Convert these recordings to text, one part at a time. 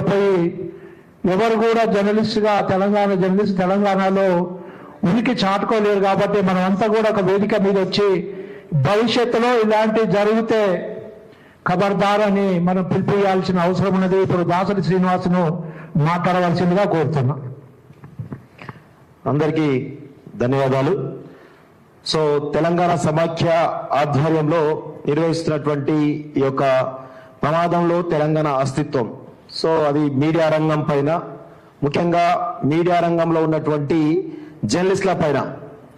పోయి ఎవరు కూడా జర్నలిస్ట్గా తెలంగాణలో ఉనికి చాటుకోలేరు కాబట్టి మనమంతా కూడా ఒక వేదిక మీద వచ్చి భవిష్యత్తులో ఇలాంటి జరిగితే ఖబర్దార్ అని మనం పిలిపియాల్సిన అవసరం ఉన్నది. ఇప్పుడు దాసరి శ్రీనివాసును మాట్లాడవలసిందిగా కోరుతున్నా. అందరికీ ధన్యవాదాలు. సో తెలంగాణ సమాఖ్య ఆధ్వర్యంలో నిర్వహిస్తున్నటువంటి ఈ యొక్క ప్రమాదంలో తెలంగాణ అస్తిత్వం, సో అది మీడియా రంగం పైన, ముఖ్యంగా మీడియా రంగంలో ఉన్నటువంటి జర్నలిస్టుల పైన,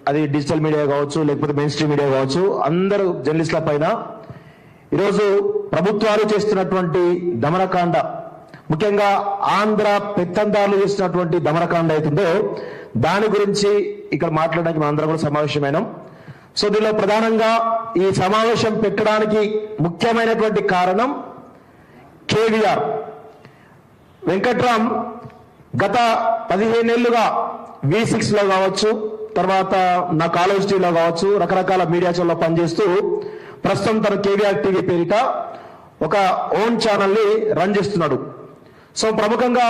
అది డిజిటల్ మీడియా కావచ్చు లేకపోతే మెయిన్ స్ట్రీమ్ మీడియా కావచ్చు, అందరూ జర్నలిస్టుల పైన ఈరోజు ప్రభుత్వాలు చేస్తున్నటువంటి దమనకాండ, ముఖ్యంగా ఆంధ్ర పెత్తందారులు చేస్తున్నటువంటి దమనకాండ అవుతుందో దాని గురించి ఇక్కడ మాట్లాడడానికి మనందరం కూడా సమావేశమైనాం. సో దీనిలో ప్రధానంగా ఈ సమావేశం పెట్టడానికి ముఖ్యమైనటువంటి కారణం కేవీఆర్ వెంకట్రామ్ గత 15 ఏళ్లుగా V6 లో కావచ్చు, తర్వాత నా కాలేజ్ టీవీలో కావచ్చు, రకరకాల మీడియా ఛానల్లో పనిచేస్తూ ప్రస్తుతం తన కేవీఆర్ టీవీ పేరిట ఒక ఓన్ ఛానల్ ని రన్ చేస్తున్నాడు. సో ప్రముఖంగా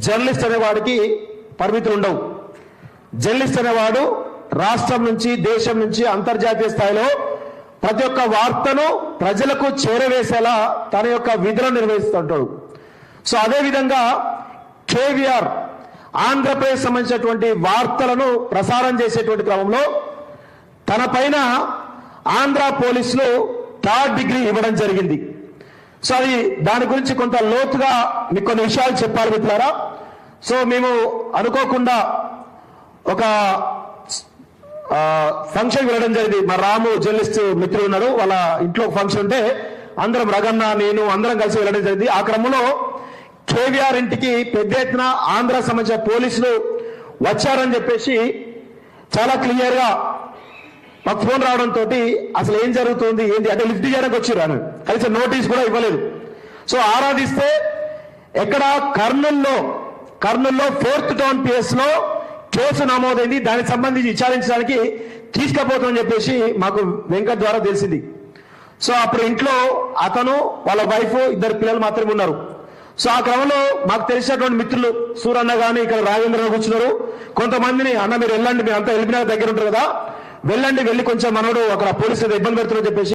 జర్నలిస్ట్ అనేవాడికి పరిమితులు ఉండవు. జర్నలిస్ట్ అనేవాడు రాష్ట్రం నుంచి, దేశం నుంచి, అంతర్జాతీయ స్థాయిలో ప్రతి ఒక్క వార్తను ప్రజలకు చేరవేసేలా తన యొక్క విధులను నిర్వహిస్తుంటాడు. సో అదేవిధంగా కేవీఆర్ ఆంధ్రప్రదేశ్ సంబంధించినటువంటి వార్తలను ప్రసారం చేసేటువంటి క్రమంలో తన పైన ఆంధ్ర పోలీసులు 3rd డిగ్రీ ఇవ్వడం జరిగింది. సో అది దాని గురించి కొంత లోతుగా మీకు కొన్ని విషయాలు చెప్పాలి మిత్రులారా. సో మేము అనుకోకుండా ఒక ఫంక్షన్ వెళ్ళడం జరిగింది. మా రాము జర్నలిస్ట్ మిత్రులు ఉన్నారు, వాళ్ళ ఇంట్లో ఫంక్షన్ ఉంటే అందరం, రగన్న నేను అందరం కలిసి వెళ్ళడం జరిగింది. ఆ క్రమంలో కేవీఆర్ ఇంటికి పెద్ద ఎత్తున ఆంధ్ర సంబంధించిన పోలీసులు వచ్చారని చెప్పేసి చాలా క్లియర్ గా మాకు ఫోన్ రావడంతో అసలు ఏం జరుగుతుంది ఏంటి అంటే లిఫ్ట్ చేయడానికి వచ్చారు అని, కనీసం నోటీస్ కూడా ఇవ్వలేదు. సో ఆరాధిస్తే ఎక్కడ కర్నూల్లో 4th టౌన్ PS లో కేసు నమోదైంది, దానికి సంబంధించి విచారించడానికి తీసుకుపోతామని చెప్పేసి మాకు వెంకట్ ద్వారా తెలిసింది. సో అప్పుడు ఇంట్లో అతను, వాళ్ళ వైఫ్, 2 పిల్లలు మాత్రమే ఉన్నారు. సో ఆ క్రమంలో మాకు తెలిసినటువంటి మిత్రులు సూరన్న గాని, ఇక్కడ రాజేంద్ర కూర్చున్నారు, కొంతమందిని అన్న మీరు వెళ్ళండి, మీరు అంతా వెళ్ళిన దగ్గర ఉంటారు కదా, వెళ్ళండి, వెళ్ళి కొంచెం మనోడు అక్కడ పోలీసులు ఇబ్బంది పెడుతున్నారని చెప్పేసి